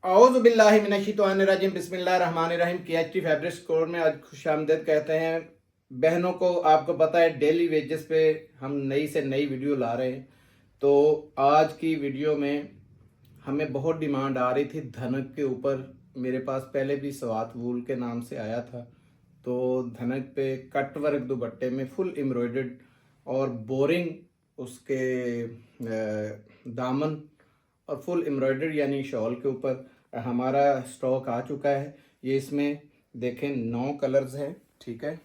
औज़ुबिल्लाहिमिनश्शैतानिर्रजीम बिस्मिल्लाहिर्रहमानिर्रहीम। KHT fabric store में आज खुशामदीद कहते हैं बहनों को। आपको पता है डेली वेजेस पे हम नई से नई वीडियो ला रहे हैं। तो आज की वीडियो में हमें बहुत डिमांड आ रही थी धनक के ऊपर। मेरे पास पहले भी स्वात वूल के नाम से आया था। तो धनक पे कट वर्क दुपट्टे में फुल एम्ब्रॉयडर्ड और बोरिंग उसके दामन और फुल एम्ब्रॉयडर्ड यानी शॉल के ऊपर हमारा स्टॉक आ चुका है। ये इसमें देखें 9 कलर्स हैं, ठीक है।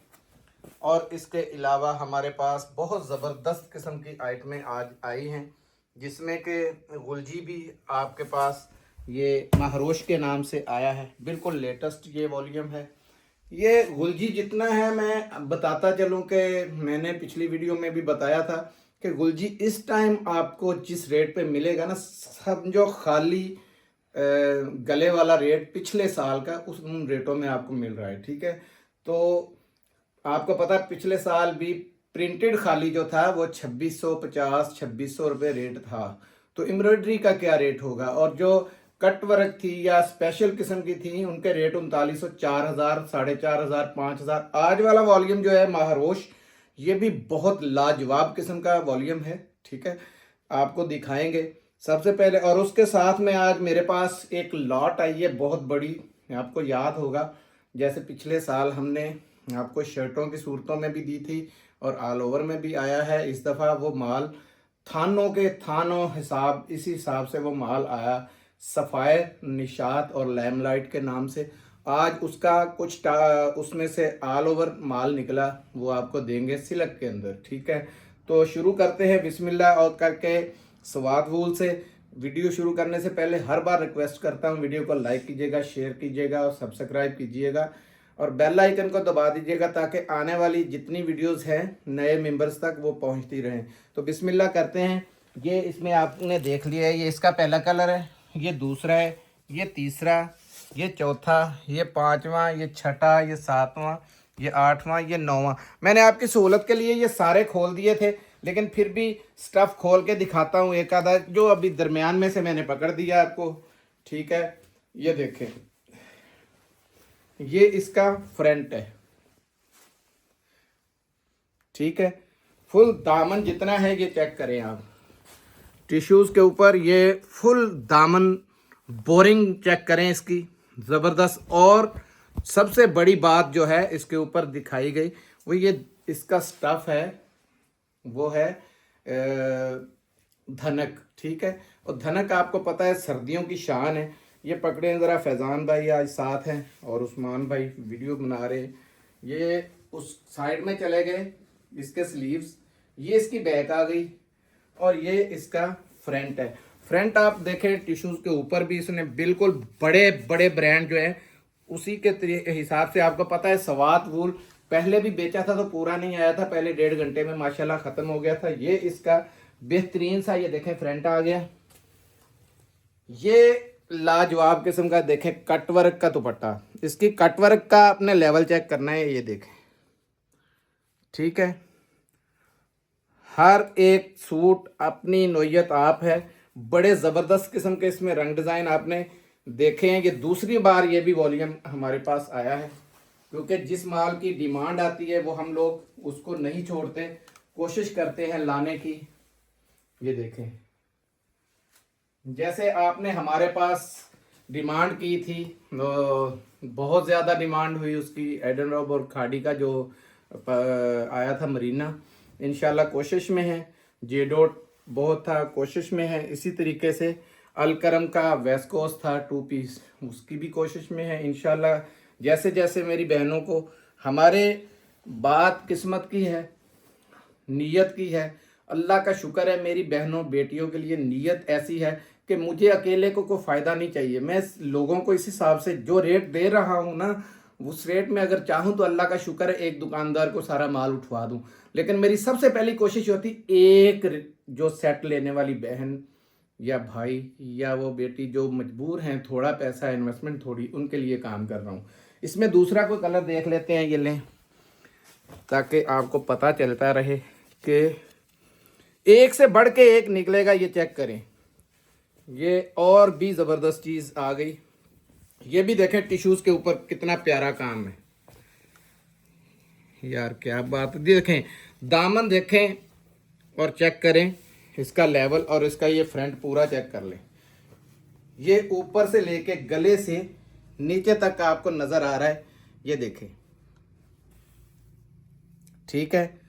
और इसके अलावा हमारे पास बहुत ज़बरदस्त किस्म की आइटमें आज आई हैं, जिसमें कि गुलजी भी आपके पास ये महरोश के नाम से आया है। बिल्कुल लेटेस्ट ये वॉल्यूम है। ये गुलजी जितना है मैं बताता चलूँ कि मैंने पिछली वीडियो में भी बताया था कि गुलजी इस टाइम आपको जिस रेट पे मिलेगा ना, समझो खाली गले वाला रेट पिछले साल का उस उन रेटों में आपको मिल रहा है, ठीक है। तो आपको पता है पिछले साल भी प्रिंटेड खाली जो था वो 2650 2600 रुपये रेट था। तो एम्ब्रॉयडरी का क्या रेट होगा, और जो कट वर्क थी या स्पेशल किस्म की थी उनके रेट 3900, 4000, 4500, 5000। आज वाला वॉल्यूम जो है महारोश, ये भी बहुत लाजवाब किस्म का वॉल्यूम है, ठीक है। आपको दिखाएंगे सबसे पहले। और उसके साथ में आज मेरे पास एक लॉट आई है बहुत बड़ी। आपको याद होगा जैसे पिछले साल हमने आपको शर्टों की सूरतों में भी दी थी और ऑल ओवर में भी आया है। इस दफ़ा वो माल थानों के थानों हिसाब, इसी हिसाब से वो माल आया, सफ़ायर, निशात और लैमलाइट के नाम से। आज उसका कुछ उसमें से ऑल ओवर माल निकला, वो आपको देंगे सिल्क के अंदर, ठीक है। तो शुरू करते हैं बिस्मिल्लाह और करके स्वाद वूल से। वीडियो शुरू करने से पहले हर बार रिक्वेस्ट करता हूँ, वीडियो को लाइक कीजिएगा, शेयर कीजिएगा और सब्सक्राइब कीजिएगा और बेल आइकन को दबा दीजिएगा ताकि आने वाली जितनी वीडियोस हैं नए मेंबर्स तक वो पहुंचती रहें। तो बिस्मिल्लाह करते हैं। ये इसमें आपने देख लिया है, ये इसका पहला कलर है, ये दूसरा है, ये तीसरा, ये चौथा, ये पाँचवा, ये छठा, ये सातवां, ये आठवां, ये नौवां। मैंने आपकी सहूलत के लिए ये सारे खोल दिए थे, लेकिन फिर भी स्टफ़ खोल के दिखाता हूँ एक आधा जो अभी दरमियान में से मैंने पकड़ दिया आपको, ठीक है। ये देखें, ये इसका फ्रंट है, ठीक है। फुल दामन जितना है ये चेक करें आप, टिश्यूज़ के ऊपर ये फुल दामन बोरिंग चेक करें इसकी, ज़बरदस्त। और सबसे बड़ी बात जो है इसके ऊपर दिखाई गई वो ये इसका स्टफ़ है, वो है धनक, ठीक है। और धनक आपको पता है सर्दियों की शान है। ये पकड़े ज़रा, फैज़ान भाई आज साथ हैं और उस्मान भाई वीडियो बना रहे हैं। ये उस साइड में चले गए, इसके स्लीव्स, ये इसकी बैक आ गई और ये इसका फ्रंट है। फ्रंट आप देखें टिश्यूज़ के ऊपर भी इसने बिल्कुल बड़े बड़े ब्रांड जो है उसी के हिसाब से। आपको पता है स्वात वूल पहले भी बेचा था तो पूरा नहीं आया था, पहले 1.5 घंटे में माशाल्लाह ख़त्म हो गया था। ये इसका बेहतरीन सा, ये देखें फ्रंट आ गया। ये लाजवाब किस्म का देखें कटवर्क का दुपट्टा, इसकी कटवर्क का अपने लेवल चेक करना है, ये देखें, ठीक है। हर एक सूट अपनी नोयत आप है, बड़े ज़बरदस्त किस्म के इसमें रंग डिज़ाइन आपने देखे हैं। ये दूसरी बार ये भी वॉल्यूम हमारे पास आया है, क्योंकि जिस माल की डिमांड आती है वो हम लोग उसको नहीं छोड़ते, कोशिश करते हैं लाने की। ये देखें, जैसे आपने हमारे पास डिमांड की थी, बहुत ज़्यादा डिमांड हुई उसकी, एडनरॉब और खाड़ी का जो आया था मरीना, इंशाल्लाह कोशिश में है। जे डॉट बहुत था, कोशिश में है। इसी तरीके से अलकरम का वेस्कोस था 2 पीस, उसकी भी कोशिश में है इंशाल्लाह। जैसे जैसे मेरी बहनों को, हमारे बात किस्मत की है, नीयत की है। अल्लाह का शुक्र है मेरी बहनों बेटियों के लिए नीयत ऐसी है कि मुझे अकेले को कोई फ़ायदा नहीं चाहिए। मैं लोगों को इस हिसाब से जो रेट दे रहा हूँ ना, उस रेट में अगर चाहूँ तो अल्लाह का शुक्र है एक दुकानदार को सारा माल उठवा दूँ। लेकिन मेरी सबसे पहली कोशिश होती एक जो सेट लेने वाली बहन या भाई या वो बेटी जो मजबूर हैं, थोड़ा पैसा इन्वेस्टमेंट थोड़ी, उनके लिए काम कर रहा हूँ। इसमें दूसरा कोई कलर देख लेते हैं, ये लें ताकि आपको पता चलता रहे कि एक से बढ़ के एक निकलेगा। ये चेक करें, ये और भी ज़बरदस्त चीज़ आ गई। ये भी देखें टिश्यूज़ के ऊपर कितना प्यारा काम है यार, क्या बात। देखें दामन देखें और चेक करें इसका लेवल, और इसका ये फ्रंट पूरा चेक कर लें। ये ऊपर से लेके गले से नीचे तक आपको नज़र आ रहा है, ये देखें। ठीक है,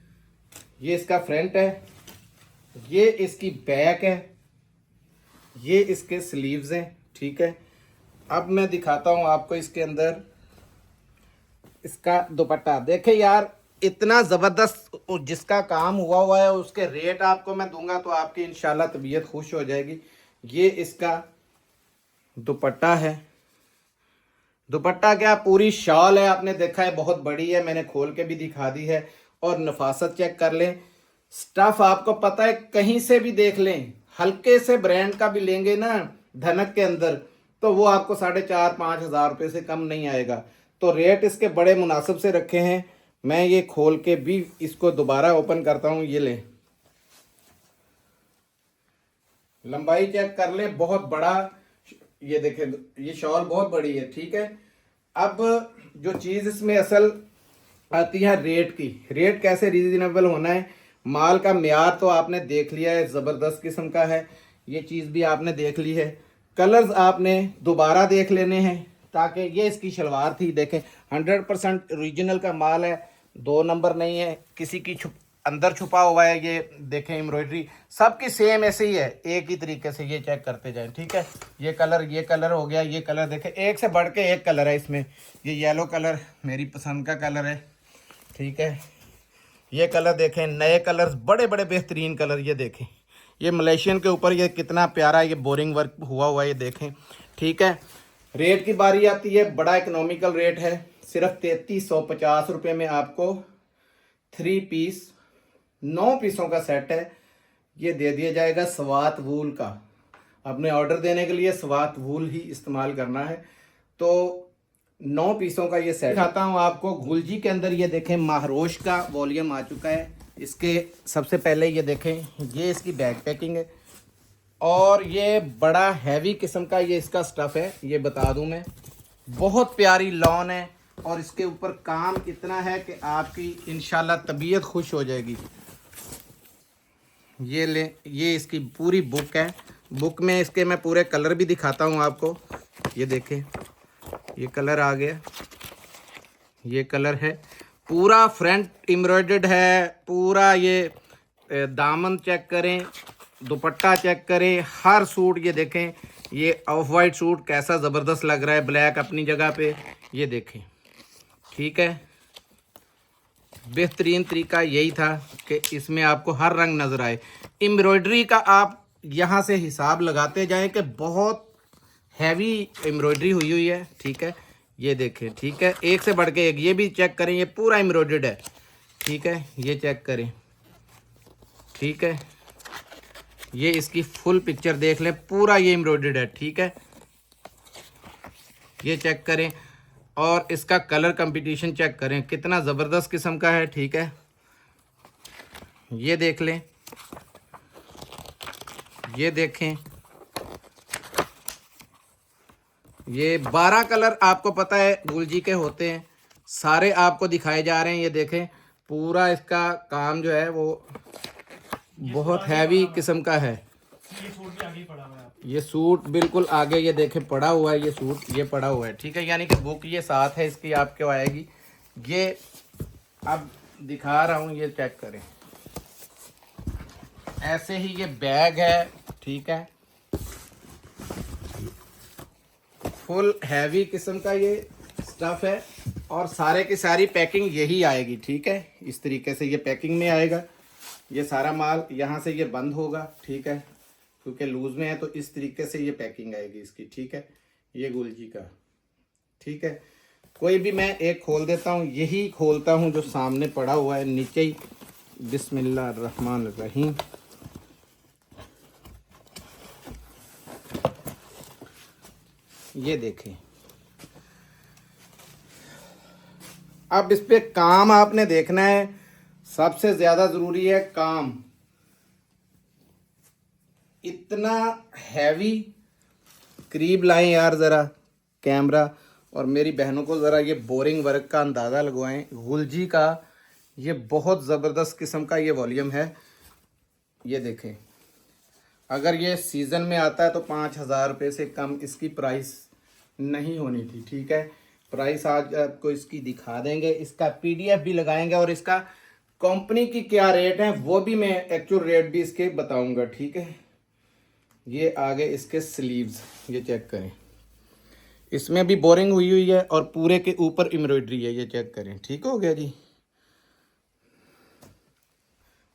ये इसका फ्रंट है, ये इसकी बैक है, ये इसके स्लीव्स हैं। ठीक है, अब मैं दिखाता हूँ आपको इसके अंदर इसका दुपट्टा। देखें यार, इतना ज़बरदस्त जिसका काम हुआ है उसके रेट आपको मैं दूंगा तो आपकी इंशाल्लाह तबीयत खुश हो जाएगी। ये इसका दुपट्टा है। दुपट्टा क्या, पूरी शॉल है, आपने देखा है बहुत बड़ी है, मैंने खोल के भी दिखा दी है। और नफासत चेक कर लें, स्टफ आपको पता है कहीं से भी देख लें, हल्के से ब्रांड का भी लेंगे ना धनक के अंदर तो वो आपको 4,500-5 हज़ार रुपये से कम नहीं आएगा। तो रेट इसके बड़े मुनासिब से रखे हैं। मैं ये खोल के भी इसको दोबारा ओपन करता हूँ। ये लें, लंबाई चेक कर लें, बहुत बड़ा। ये देखें, ये शॉल बहुत बड़ी है। ठीक है, अब जो चीज़ इसमें असल आती है रेट की, रेट कैसे रीजनेबल होना है। माल का म्यार तो आपने देख लिया है, ज़बरदस्त किस्म का है, ये चीज़ भी आपने देख ली है। कलर्स आपने दोबारा देख लेने हैं, ताकि ये इसकी शलवार थी, देखें 100% ओरिजिनल का माल है, 2 नंबर नहीं है, किसी की अंदर छुपा हुआ है। ये देखें एम्ब्रॉयडरी सबकी सेम ऐसे ही है, एक ही तरीके से। ये चेक करते जाएं। ठीक है, ये कलर हो गया, ये कलर देखें एक से बढ़ के एक कलर है इसमें। ये येलो कलर मेरी पसंद का कलर है। ठीक है, ये कलर देखें, नए कलर्स, बड़े बड़े बेहतरीन कलर। ये देखें, ये मलेशियन के ऊपर ये कितना प्यारा ये बोरिंग वर्क हुआ है, ये देखें। ठीक है, रेट की बारी आती है, बड़ा इकोनॉमिकल रेट है, सिर्फ 3350 रुपये में आपको 3 पीस 9 पीसों का सेट है, ये दे दिया जाएगा। स्वात वूल का, अपने ऑर्डर देने के लिए स्वात वूल ही इस्तेमाल करना है। तो 9 पीसों का ये सेट दिखाता हूँ आपको। गुलजी के अंदर ये देखें महारोश का वॉल्यूम आ चुका है। इसके सबसे पहले ये देखें, ये इसकी बैक पैकिंग है, और ये बड़ा हैवी किस्म का ये इसका स्टफ़ है। ये बता दूं मैं, बहुत प्यारी लॉन है, और इसके ऊपर काम इतना है कि आपकी इंशाल्लाह तबीयत खुश हो जाएगी। ये ले, ये इसकी पूरी बुक है। बुक में इसके मैं पूरे कलर भी दिखाता हूँ आपको। ये देखें, ये कलर आ गया, ये कलर है, पूरा फ्रंट एम्ब्रॉयडर्ड है पूरा। ये दामन चेक करें, दुपट्टा चेक करें, हर सूट ये देखें। ये ऑफ वाइट सूट कैसा ज़बरदस्त लग रहा है, ब्लैक अपनी जगह पे, ये देखें। ठीक है, बेहतरीन तरीका यही था कि इसमें आपको हर रंग नज़र आए। एम्ब्रॉयडरी का आप यहाँ से हिसाब लगाते जाएं कि बहुत हैवी एम्ब्रॉयडरी हुई है। ठीक है, ये देखें। ठीक है, एक से बढ़ के एक, ये भी चेक करें, ये पूरा एम्ब्रॉयडर्ड है। ठीक है, ये चेक करें। ठीक है, ये इसकी फुल पिक्चर देख लें, पूरा ये एम्ब्रॉयडर्ड है। ठीक है, ये चेक करें, और इसका कलर कंपटीशन चेक करें, कितना ज़बरदस्त किस्म का है। ठीक है, ये देख लें, ये देखें, ये 12 कलर आपको पता है गुलजी के होते हैं, सारे आपको दिखाए जा रहे हैं। ये देखें, पूरा इसका काम जो है वो बहुत हैवी किस्म का है। ये सूट भी आगे पड़ा हुआ है, ये सूट बिल्कुल आगे, ये देखें पड़ा हुआ है, ये सूट ये पड़ा हुआ है। ठीक है, यानी कि बुक ये साथ है इसकी आपके आएगी। ये अब दिखा रहा हूँ, ये चेक करें, ऐसे ही ये बैग है। ठीक है, फुल हैवी किस्म का ये स्टफ़ है, और सारे की सारी पैकिंग यही आएगी। ठीक है, इस तरीके से ये पैकिंग में आएगा। ये सारा माल यहाँ से ये बंद होगा। ठीक है, क्योंकि लूज़ में है, तो इस तरीके से ये पैकिंग आएगी इसकी। ठीक है, ये गुलजी का। ठीक है, कोई भी मैं एक खोल देता हूँ, यही खोलता हूँ जो सामने पड़ा हुआ है नीचे ही। बिस्मिल्लाह रहमान रहीम। ये देखें, अब इस पे काम आपने देखना है, सबसे ज़्यादा ज़रूरी है काम। इतना हैवी, करीब लाएं यार ज़रा कैमरा, और मेरी बहनों को ज़रा ये बोरिंग वर्क का अंदाज़ा लगवाएं। गुलजी का ये बहुत ज़बरदस्त किस्म का ये वॉल्यूम है। ये देखें, अगर ये सीज़न में आता है तो 5,000 रुपये से कम इसकी प्राइस नहीं होनी थी। ठीक है, प्राइस आज आपको इसकी दिखा देंगे, इसका PDF भी लगाएंगे और इसका कंपनी की क्या रेट है वो भी मैं एक्चुअल रेट भी इसके बताऊंगा। ठीक है, ये आगे इसके स्लीव्स, ये चेक करें, इसमें भी बोरिंग हुई हुई है और पूरे के ऊपर एम्ब्रॉयडरी है, ये चेक करें। ठीक हो गया जी।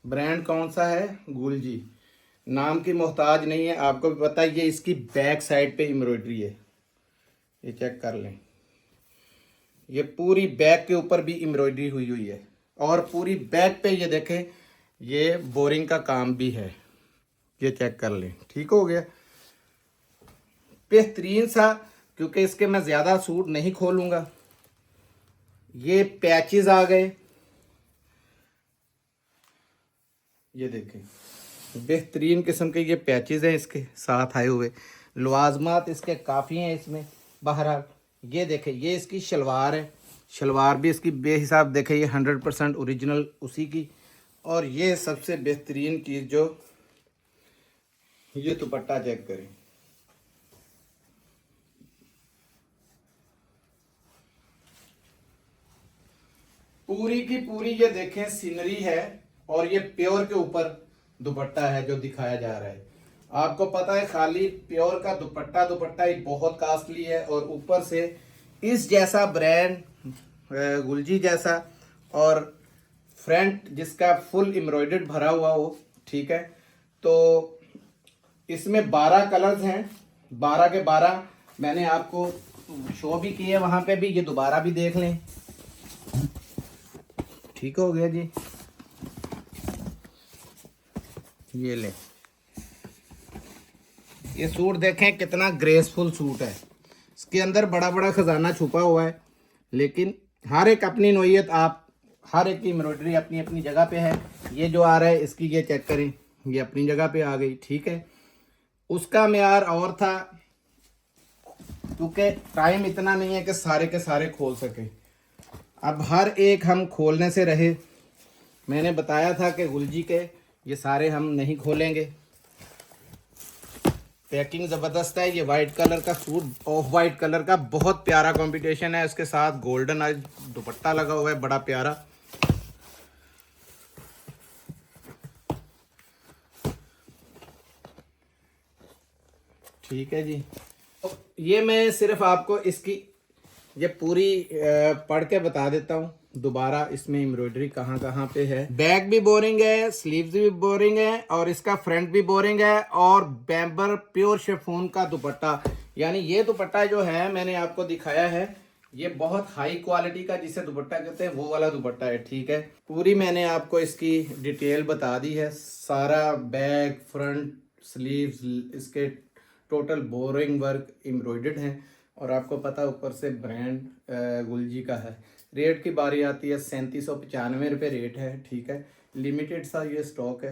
ब्रांड कौन सा है? गुलजी। नाम की मोहताज नहीं है, आपको भी पता है। ये इसकी बैक साइड पे एम्ब्रॉयडरी है, ये चेक कर लें। ये पूरी बैक के ऊपर भी एम्ब्रॉयडरी हुई हुई है और पूरी बैक पे ये देखें, ये बोरिंग का काम भी है, ये चेक कर लें। ठीक हो गया, बेहतरीन सा। क्योंकि इसके मैं ज़्यादा सूट नहीं खोलूँगा। ये पैचेस आ गए, ये देखें, बेहतरीन किस्म के ये पैचेस हैं इसके साथ आए हुए। लवाजमात इसके काफ़ी हैं इसमें। बहरहाल ये देखें, ये इसकी शलवार है, शलवार भी इसकी बेहिसाब देखें, ये 100% ओरिजिनल उसी की। और ये सबसे बेहतरीन चीज़ जो, ये दुपट्टा चेक करें, पूरी की पूरी ये देखें सीनरी है और ये प्योर के ऊपर दुपट्टा है जो दिखाया जा रहा है। आपको पता है खाली प्योर का दुपट्टा ही बहुत कॉस्टली है, और ऊपर से इस जैसा ब्रांड गुलजी जैसा, और फ्रंट जिसका फुल एम्ब्रॉयडर्ड भरा हुआ हो। ठीक है, तो इसमें 12 कलर्स हैं, 12 के 12 मैंने आपको शो भी किए वहाँ पे भी, ये दोबारा भी देख लें। ठीक हो गया जी, ये ले, ये सूट देखें कितना ग्रेसफुल सूट है। इसके अंदर बड़ा बड़ा खजाना छुपा हुआ है, लेकिन हर एक अपनी नोयत, आप हर एक की एम्ब्रॉयडरी अपनी अपनी जगह पे है। ये जो आ रहा है इसकी, ये चेक करें, ये अपनी जगह पे आ गई। ठीक है, उसका मेयार और था, क्योंकि टाइम इतना नहीं है कि सारे के सारे खोल सके। अब हर एक हम खोलने से रहे। मैंने बताया था कि गुलजी के ये सारे हम नहीं खोलेंगे। पैकिंग ज़बरदस्त है। ये वाइट कलर का सूट, ऑफ वाइट कलर का, बहुत प्यारा कॉम्बिनेशन है। उसके साथ गोल्डन आज दुपट्टा लगा हुआ है, बड़ा प्यारा। ठीक है जी, तो ये मैं सिर्फ आपको इसकी ये पूरी पढ़ के बता देता हूँ दोबारा, इसमें एम्ब्रॉयडरी कहाँ कहाँ पे है। बैक भी बोरिंग है, स्लीव्स भी बोरिंग है, और इसका फ्रंट भी बोरिंग है, और बैम्बर प्योर शिफॉन का दुपट्टा। यानी ये दुपट्टा जो है मैंने आपको दिखाया है, ये बहुत हाई क्वालिटी का, जिसे दुपट्टा कहते हैं, वो वाला दुपट्टा है। ठीक है, पूरी मैंने आपको इसकी डिटेल बता दी है, सारा बैक फ्रंट स्लीव्स इसके टोटल बोरिंग वर्क एम्ब्रॉयडर्ड हैं। और आपको पता ऊपर से ब्रांड गुलजी का है। रेट की बारी आती है, 3795 रुपये रेट है। ठीक है, लिमिटेड सा ये स्टॉक है,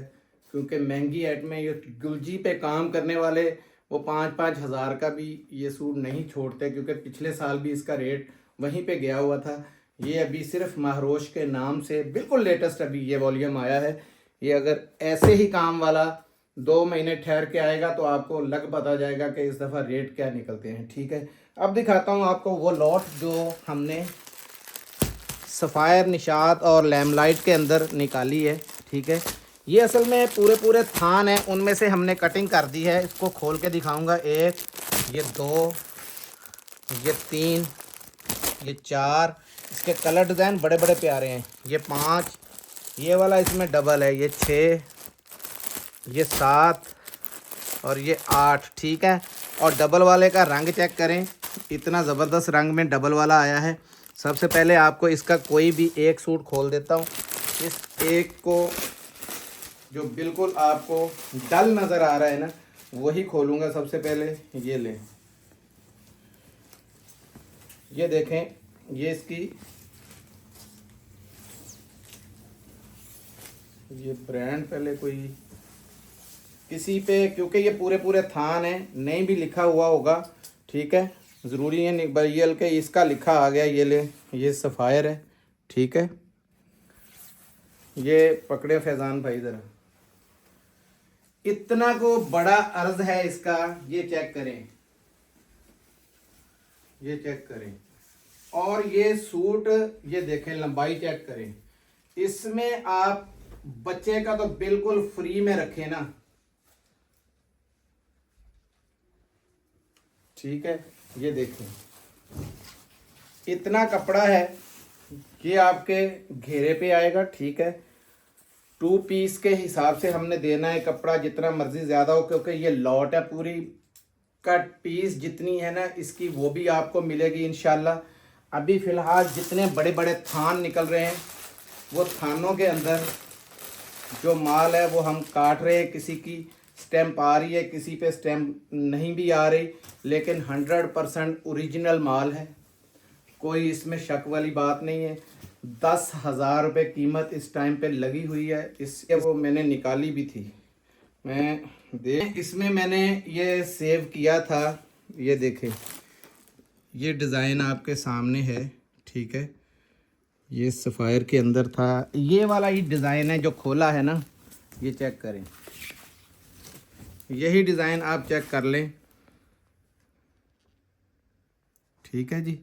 क्योंकि महंगी आइटम में ये गुलजी पे काम करने वाले वो 5-5 हज़ार का भी ये सूट नहीं छोड़ते, क्योंकि पिछले साल भी इसका रेट वहीं पे गया हुआ था। ये अभी सिर्फ महरोश के नाम से बिल्कुल लेटेस्ट अभी ये वॉल्यूम आया है। ये अगर ऐसे ही काम वाला 2 महीने ठहर के आएगा तो आपको लग पता जाएगा कि इस दफ़ा रेट क्या निकलते हैं। ठीक है, अब दिखाता हूँ आपको वो लॉट जो हमने सफ़ायर, निशात और लैमलाइट के अंदर निकाली है। ठीक है, ये असल में पूरे थान हैं, उनमें से हमने कटिंग कर दी है। इसको खोल के दिखाऊंगा। 1, ये 2, ये 3, ये 4, इसके कलर डिज़ाइन बड़े बड़े प्यारे हैं। ये 5, ये वाला इसमें डबल है, ये 6, ये 7 और ये 8। ठीक है, और डबल वाले का रंग चेक करें, इतना ज़बरदस्त रंग में डबल वाला आया है। सबसे पहले आपको इसका कोई भी एक सूट खोल देता हूँ। इस एक को जो बिल्कुल आपको डल नज़र आ रहा है ना, वही खोलूँगा सबसे पहले। ये लें, ये देखें, ये इसकी ये ब्रांड पहले कोई किसी पे, क्योंकि ये पूरे पूरे थान है, नहीं भी लिखा हुआ होगा, ठीक है, ज़रूरी है नहीं भाई, ये के इसका लिखा आ गया, ये ले, ये सफ़ायर है, ठीक है। ये पकड़े फैज़ान भाई ज़रा, इतना को बड़ा अर्ज है इसका, ये चेक करें, ये चेक करें। और ये सूट, ये देखें, लंबाई चेक करें। इसमें आप बच्चे का तो बिल्कुल फ्री में रखें ना, ठीक है। ये देखें, इतना कपड़ा है, ये आपके घेरे पे आएगा, ठीक है। 2 पीस के हिसाब से हमने देना है कपड़ा, जितना मर्जी ज़्यादा हो, क्योंकि ये लॉट है पूरी। कट पीस जितनी है ना इसकी, वो भी आपको मिलेगी इंशाल्लाह। अभी फ़िलहाल जितने बड़े बड़े थान निकल रहे हैं, वो थानों के अंदर जो माल है वो हम काट रहे हैं। किसी की स्टैंप आ रही है, किसी पे स्टैंप नहीं भी आ रही, लेकिन 100% ओरिजिनल माल है, कोई इसमें शक वाली बात नहीं है। 10,000 रुपये कीमत इस टाइम पे लगी हुई है। इसके वो मैंने निकाली भी थी, मैं इसमें मैंने ये सेव किया था। ये देखें, ये डिज़ाइन आपके सामने है, ठीक है। ये सफ़ायर के अंदर था, ये वाला ही डिज़ाइन है जो खोला है ना, ये चेक करें, यही डिज़ाइन आप चेक कर लें, ठीक है जी।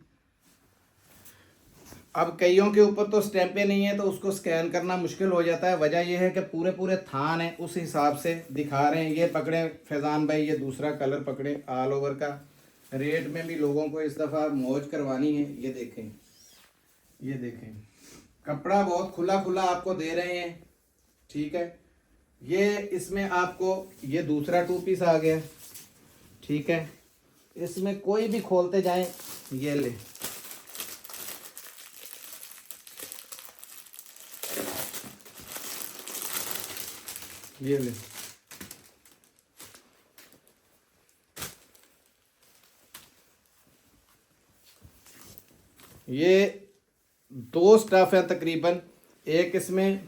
अब कईयों के ऊपर तो स्टैंपें नहीं है, तो उसको स्कैन करना मुश्किल हो जाता है। वजह यह है कि पूरे पूरे थान है, उस हिसाब से दिखा रहे हैं। ये पकड़े फैज़ान भाई, ये दूसरा कलर पकड़े, ऑल ओवर का। रेट में भी लोगों को इस दफ़ा मौज करवानी है। ये देखें, ये देखें, कपड़ा बहुत खुला खुला आपको दे रहे हैं, ठीक है। ये इसमें आपको ये दूसरा 2 पीस आ गया, ठीक है। इसमें कोई भी खोलते जाएं, ये ले, ये ले, ये 2 स्टफ है तकरीबन। एक इसमें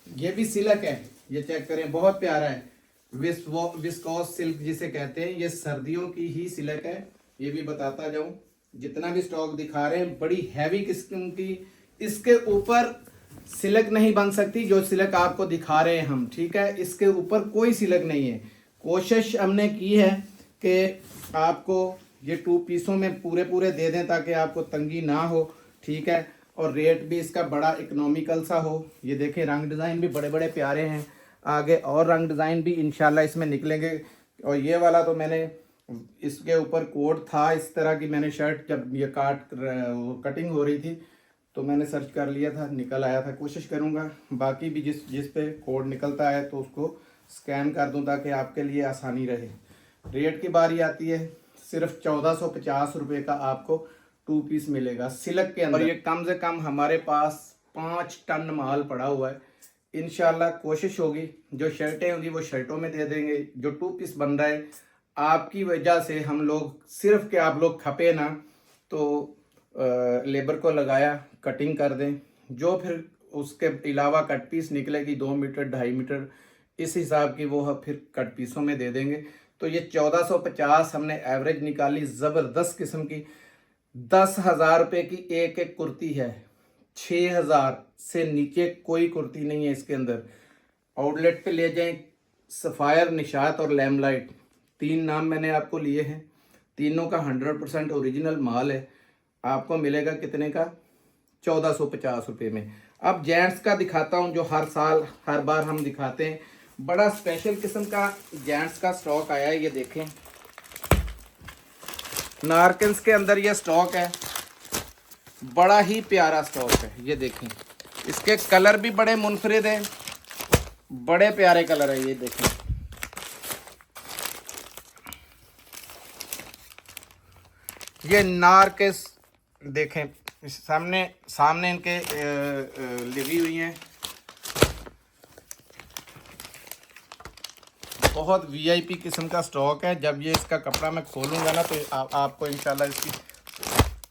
ये भी सिल्क है, ये चेक करें, बहुत प्यारा है। विस्कोस सिल्क जिसे कहते हैं, ये सर्दियों की ही सिल्क है। ये भी बताता जाऊं, जितना भी स्टॉक दिखा रहे हैं, बड़ी हैवी किस्म की। इसके ऊपर सिल्क नहीं बन सकती जो सिल्क आपको दिखा रहे हैं हम, ठीक है। इसके ऊपर कोई सिल्क नहीं है। कोशिश हमने की है कि आपको ये 2 पीसों में पूरे पूरे दे दें, ताकि आपको तंगी ना हो, ठीक है। और रेट भी इसका बड़ा इकोनॉमिकल सा हो। ये देखें, रंग डिज़ाइन भी बड़े बड़े प्यारे हैं। आगे और रंग डिज़ाइन भी इंशाल्लाह इसमें निकलेंगे। और ये वाला तो मैंने, इसके ऊपर कोड था इस तरह की, मैंने शर्ट जब ये कटिंग हो रही थी तो मैंने सर्च कर लिया था, निकल आया था। कोशिश करूँगा बाकी भी जिस पे कोड निकलता है तो उसको स्कैन कर दूँ, ताकि आपके लिए आसानी रहे। रेट की बारी आती है, सिर्फ 1450 रुपये का आपको 2 पीस मिलेगा सिल्क के अंदर। और ये कम से कम हमारे पास 5 टन माल पड़ा हुआ है। इंशाल्लाह कोशिश होगी, जो शर्टें होंगी वो शर्टों में दे देंगे। जो 2 पीस बन रहा है आपकी वजह से, हम लोग सिर्फ कि आप लोग खपे ना, तो लेबर को लगाया, कटिंग कर दें। जो फिर उसके अलावा कट पीस निकलेगी 2 मीटर 2.5 मीटर, इस हिसाब की वो फिर कट पीसों में दे देंगे। तो ये 1450 हमने एवरेज निकाली, ज़बरदस्त किस्म की। 10,000 रुपये की एक एक कुर्ती है, 6,000 से नीचे कोई कुर्ती नहीं है इसके अंदर। आउटलेट पे ले जाएं, सफ़ायर, निशात और लैमलाइट, 3 नाम मैंने आपको लिए हैं। तीनों का 100% ओरिजिनल माल है। आपको मिलेगा कितने का? 1450 रुपये में। अब जेंट्स का दिखाता हूं, जो हर साल हर बार हम दिखाते हैं। बड़ा स्पेशल किस्म का जेंट्स का स्टॉक आया है। ये देखें, नारकिन्स के अंदर ये स्टॉक है, बड़ा ही प्यारा स्टॉक है। ये देखें, इसके कलर भी बड़े मुनफरिद हैं, बड़े प्यारे कलर है। ये देखें, ये नारकिस देखें, सामने इनके लिखी हुई हैं। बहुत वीआईपी किस्म का स्टॉक है। जब ये इसका कपड़ा मैं खोलूँगा ना, तो आपको इंशाल्लाह इसकी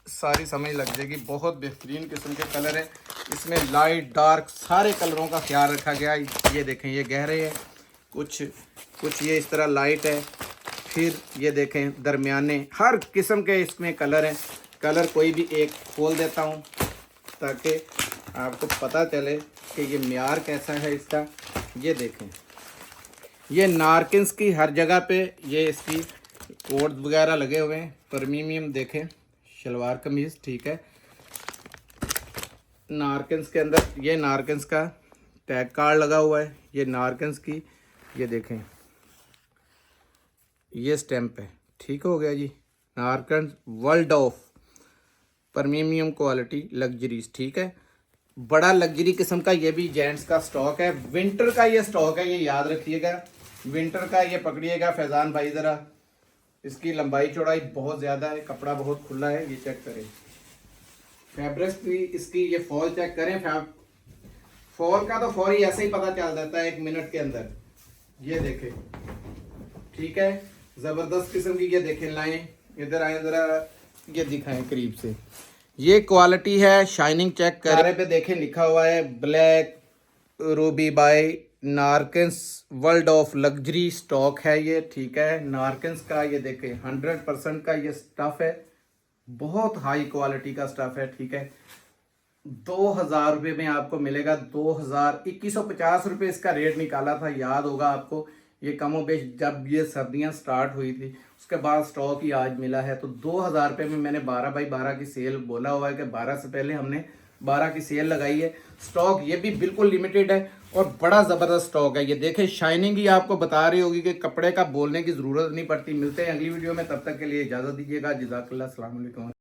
सारी समझ लग जाएगी। बहुत बेहतरीन किस्म के कलर है। इसमें लाइट डार्क सारे कलरों का ख्याल रखा गया है। ये देखें, ये गहरे हैं, कुछ कुछ ये इस तरह लाइट है। फिर ये देखें दरमियाने हर किस्म के इसमें कलर हैं। कलर कोई भी एक खोल देता हूँ ताकि आपको पता चले कि ये म्यार कैसा है इसका। ये देखें, ये नारकिन्स की हर जगह पे ये इसकी कोड वगैरह लगे हुए हैं। प्रीमियम देखें शलवार कमीज़, ठीक है। नारकिन्स के अंदर ये नारकिन्स का टैग कार्ड लगा हुआ है। ये नारकिन्स की ये देखें ये स्टैंप है, ठीक हो गया जी। Narkins world of premium quality luxuries, ठीक है। बड़ा लग्जरी किस्म का ये भी जेंट्स का स्टॉक है। विंटर का ये स्टॉक है, ये याद रखिएगा। विंटर का ये पकड़िएगा फैजान भाई ज़रा। इसकी लंबाई चौड़ाई बहुत ज़्यादा है, कपड़ा बहुत खुला है। ये चेक करें फैब्रिक्स की इसकी, ये फॉल चेक करें। फॉल का तो फौरी ऐसे ही पता चल जाता है 1 मिनट के अंदर। ये देखें, ठीक है, ज़बरदस्त किस्म की। ये देखें लाइन, इधर आए ज़रा, ये दिखाएं करीब से। ये क्वालिटी है, शाइनिंग चेक करें पे देखें लिखा हुआ है black ruby by Narkins world of luxury stock है ये, ठीक है। नारकिन्स का ये देखें 100% का ये स्टफ़ है, बहुत हाई क्वालिटी का स्टफ़ है, ठीक है। 2000 रुपये में आपको मिलेगा। 2150 रुपये इसका रेट निकाला था, याद होगा आपको। ये कमो बेश जब ये सर्दियां स्टार्ट हुई थी उसके बाद स्टॉक ही आज मिला है। तो 2000 रुपये में मैंने 12x12 की सेल बोला हुआ है कि 12 से पहले हमने 12 की सेल लगाई है। स्टॉक ये भी बिल्कुल लिमिटेड है और बड़ा ज़बरदस्त स्टॉक है। ये देखें शाइनिंग ही आपको बता रही होगी कि कपड़े का बोलने की ज़रूरत नहीं पड़ती। मिलते हैं अगली वीडियो में, तब तक के लिए इजाज़त दीजिएगा। जज़ाकल्लाह, अस्सलाम वालेकुम।